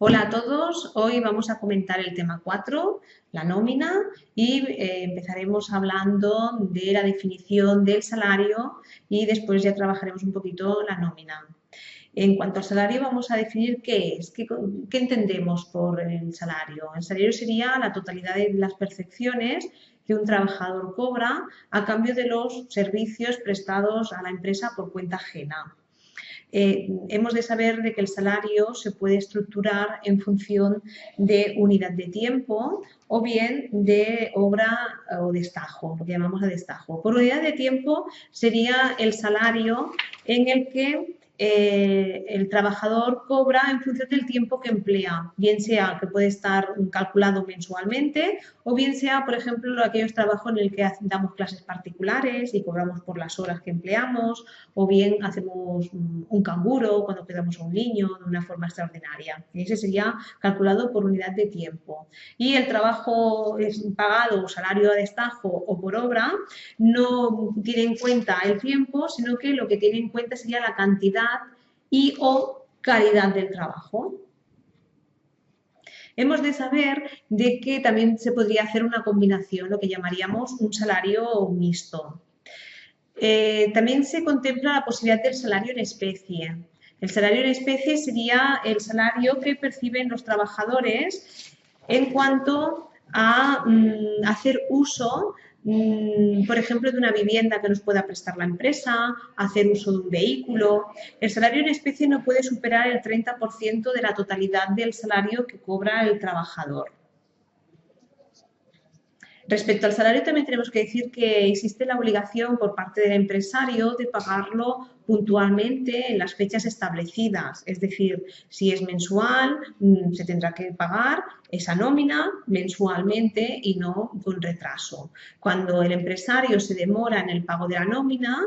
Hola a todos, hoy vamos a comentar el tema 4, la nómina, y empezaremos hablando de la definición del salario y después ya trabajaremos un poquito la nómina. En cuanto al salario, vamos a definir qué es, qué entendemos por el salario. El salario sería la totalidad de las percepciones que un trabajador cobra a cambio de los servicios prestados a la empresa por cuenta ajena. Hemos de saber de que el salario se puede estructurar en función de unidad de tiempo o bien de obra o destajo, lo que llamamos de destajo. Por unidad de tiempo sería el salario en el que el trabajador cobra en función del tiempo que emplea, bien sea que puede estar calculado mensualmente o bien sea, por ejemplo, aquellos trabajos en el que damos clases particulares y cobramos por las horas que empleamos, o bien hacemos un canguro cuando cuidamos a un niño de una forma extraordinaria. Ese sería calculado por unidad de tiempo. Y el trabajo es pagado, salario a destajo o por obra, no tiene en cuenta el tiempo, sino que lo que tiene en cuenta sería la cantidad y o calidad del trabajo. Hemos de saber de que también se podría hacer una combinación, lo que llamaríamos un salario mixto. También se contempla la posibilidad del salario en especie. El salario en especie sería el salario que perciben los trabajadores en cuanto a hacer uso, por ejemplo, de una vivienda que nos pueda prestar la empresa, hacer uso de un vehículo. El salario en especie no puede superar el 30% de la totalidad del salario que cobra el trabajador. Respecto al salario, también tenemos que decir que existe la obligación por parte del empresario de pagarlo puntualmente en las fechas establecidas. Es decir, si es mensual, se tendrá que pagar esa nómina mensualmente y no con retraso. Cuando el empresario se demora en el pago de la nómina,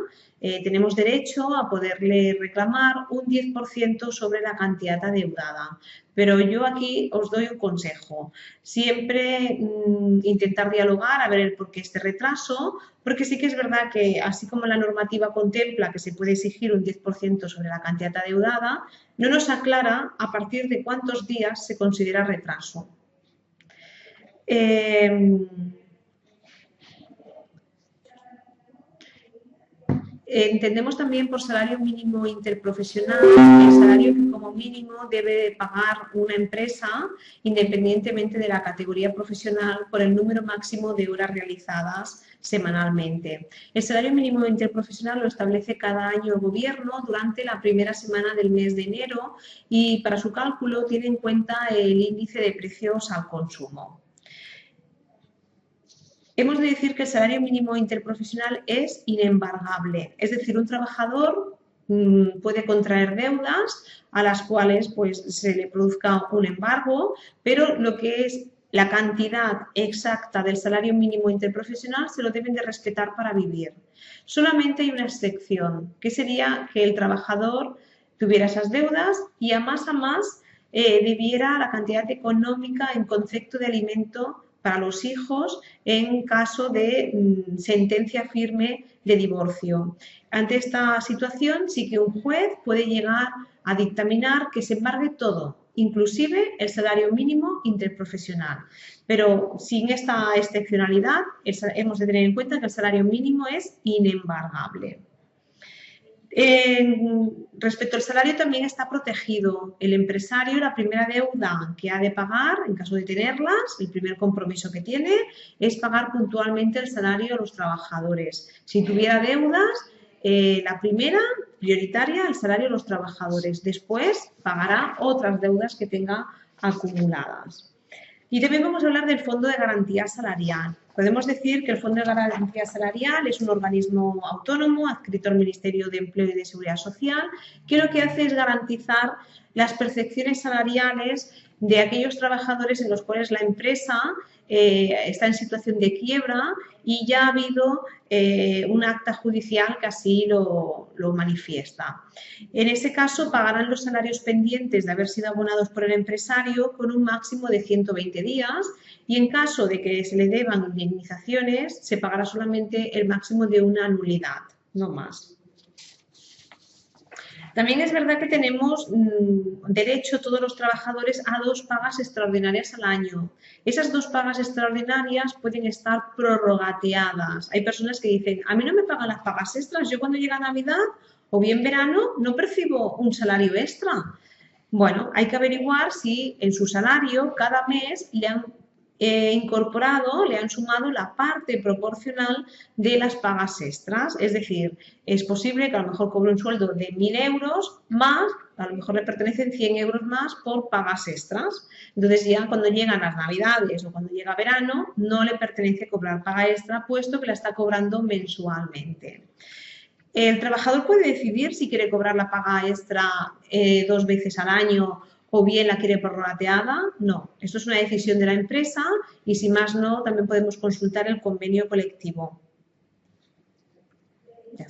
tenemos derecho a poderle reclamar un 10% sobre la cantidad adeudada. Pero yo aquí os doy un consejo. Siempre intentar dialogar a ver el por qué este retraso, porque sí que es verdad que así como la normativa contempla que se puede exigir un 10% sobre la cantidad adeudada, no nos aclara a partir de cuántos días se considera retraso. Entendemos también por salario mínimo interprofesional el salario que como mínimo debe pagar una empresa independientemente de la categoría profesional por el número máximo de horas realizadas semanalmente. El salario mínimo interprofesional lo establece cada año el gobierno durante la primera semana del mes de enero y para su cálculo tiene en cuenta el índice de precios al consumo. Hemos de decir que el salario mínimo interprofesional es inembargable, es decir, un trabajador puede contraer deudas a las cuales pues, se le produzca un embargo, pero lo que es la cantidad exacta del salario mínimo interprofesional se lo deben de respetar para vivir. Solamente hay una excepción, que sería que el trabajador tuviera esas deudas y a más debiera la cantidad económica en concepto de alimento para los hijos en caso de sentencia firme de divorcio. Ante esta situación, sí que un juez puede llegar a dictaminar que se embargue todo, inclusive el salario mínimo interprofesional. Pero sin esta excepcionalidad, hemos de tener en cuenta que el salario mínimo es inembargable. Respecto al salario también está protegido el empresario, la primera deuda que ha de pagar, en caso de tenerlas, el primer compromiso que tiene es pagar puntualmente el salario a los trabajadores. Si tuviera deudas, la primera, prioritaria, el salario a los trabajadores. Después pagará otras deudas que tenga acumuladas. Y también vamos a hablar del Fondo de Garantía Salarial. Podemos decir que el Fondo de Garantía Salarial es un organismo autónomo adscrito al Ministerio de Empleo y de Seguridad Social que lo que hace es garantizar las percepciones salariales de aquellos trabajadores en los cuales la empresa está en situación de quiebra y ya ha habido un acta judicial que así lo manifiesta. En ese caso, pagarán los salarios pendientes de haber sido abonados por el empresario con un máximo de 120 días y en caso de que se le deban indemnizaciones, se pagará solamente el máximo de una nulidad, no más. También es verdad que tenemos derecho todos los trabajadores a 2 pagas extraordinarias al año. Esas 2 pagas extraordinarias pueden estar prorrogateadas. Hay personas que dicen, a mí no me pagan las pagas extras, yo cuando llega Navidad o bien verano no percibo un salario extra. Bueno, hay que averiguar si en su salario cada mes le han incorporado, le han sumado la parte proporcional de las pagas extras. Es decir, es posible que a lo mejor cobre un sueldo de 1.000 euros más, a lo mejor le pertenecen 100 euros más por pagas extras. Entonces ya cuando llegan las Navidades o cuando llega verano no le pertenece cobrar paga extra, puesto que la está cobrando mensualmente. El trabajador puede decidir si quiere cobrar la paga extra 2 veces al año o bien la quiere prorrateada. No, esto es una decisión de la empresa y si más no, también podemos consultar el convenio colectivo. Ya.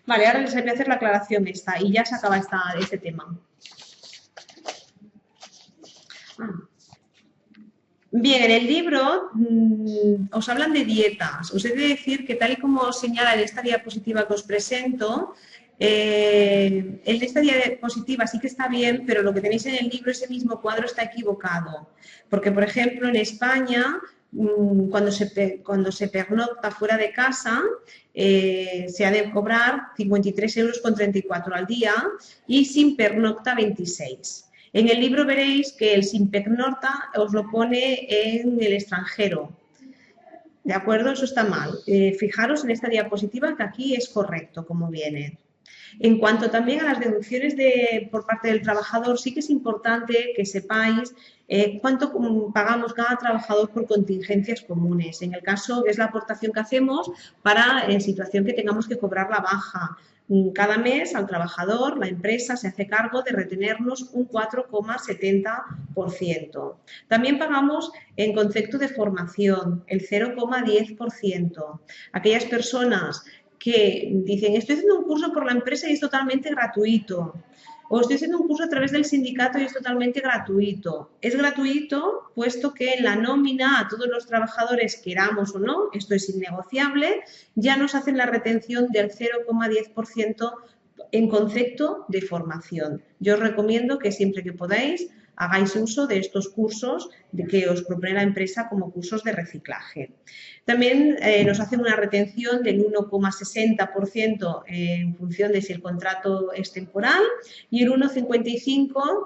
Vale, ahora les voy a hacer la aclaración esta y ya se acaba este tema. Bien, en el libro os hablan de dietas. Os he de decir que tal y como os señala en esta diapositiva que os presento, en esta diapositiva sí que está bien, pero lo que tenéis en el libro, ese mismo cuadro, está equivocado. Porque, por ejemplo, en España, cuando se pernocta fuera de casa, se ha de cobrar 53,34 € al día y sin pernocta 26. En el libro veréis que el sin pernocta os lo pone en el extranjero. ¿De acuerdo? Eso está mal. Fijaros en esta diapositiva que aquí es correcto como viene. En cuanto también a las deducciones por parte del trabajador, sí que es importante que sepáis cuánto pagamos cada trabajador por contingencias comunes. En el caso que es la aportación que hacemos para en situación que tengamos que cobrar la baja. Cada mes al trabajador, la empresa se hace cargo de retenernos un 4,70%. También pagamos en concepto de formación el 0,10%. Aquellas personas que dicen, estoy haciendo un curso por la empresa y es totalmente gratuito. O estoy haciendo un curso a través del sindicato y es totalmente gratuito. Es gratuito puesto que en la nómina a todos los trabajadores, queramos o no, esto es innegociable, ya nos hacen la retención del 0,10% en concepto de formación. Yo os recomiendo que siempre que podáis hagáis uso de estos cursos que os propone la empresa como cursos de reciclaje. También nos hacen una retención del 1,60% en función de si el contrato es temporal y el 1,55%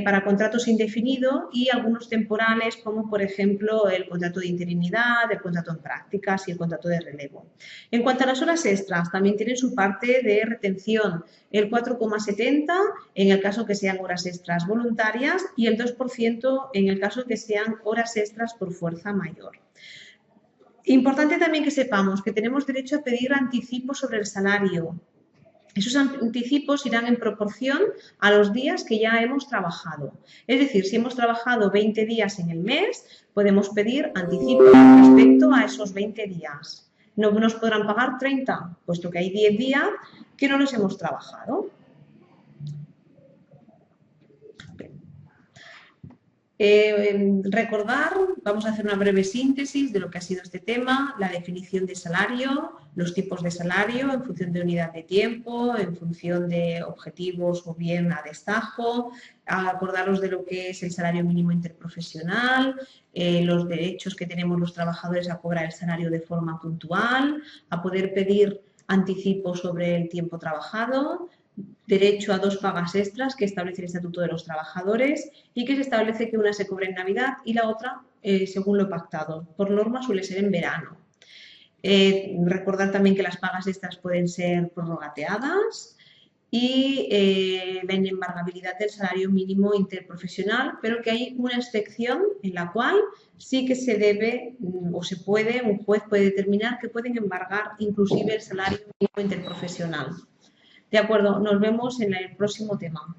para contratos indefinidos y algunos temporales como por ejemplo el contrato de interinidad, el contrato en prácticas y el contrato de relevo. En cuanto a las horas extras, también tienen su parte de retención, el 4,70% en el caso que sean horas extras voluntarias y el 2% en el caso que sean horas extras por fuerza mayor. Importante también que sepamos que tenemos derecho a pedir anticipos sobre el salario. Esos anticipos irán en proporción a los días que ya hemos trabajado. Es decir, si hemos trabajado 20 días en el mes, podemos pedir anticipos respecto a esos 20 días. No nos podrán pagar 30, puesto que hay 10 días que no los hemos trabajado. Recordar, vamos a hacer una breve síntesis de lo que ha sido este tema, la definición de salario, los tipos de salario en función de unidad de tiempo, en función de objetivos o bien a destajo, acordaros de lo que es el salario mínimo interprofesional, los derechos que tenemos los trabajadores a cobrar el salario de forma puntual, a poder pedir anticipos sobre el tiempo trabajado, derecho a 2 pagas extras que establece el Estatuto de los Trabajadores y que se establece que una se cobre en Navidad y la otra según lo pactado. Por norma suele ser en verano. Recordar también que las pagas extras pueden ser prorrogateadas y la inembargabilidad del salario mínimo interprofesional, pero que hay una excepción en la cual sí que se debe o se puede, un juez puede determinar que pueden embargar inclusive el salario mínimo interprofesional. De acuerdo, nos vemos en el próximo tema.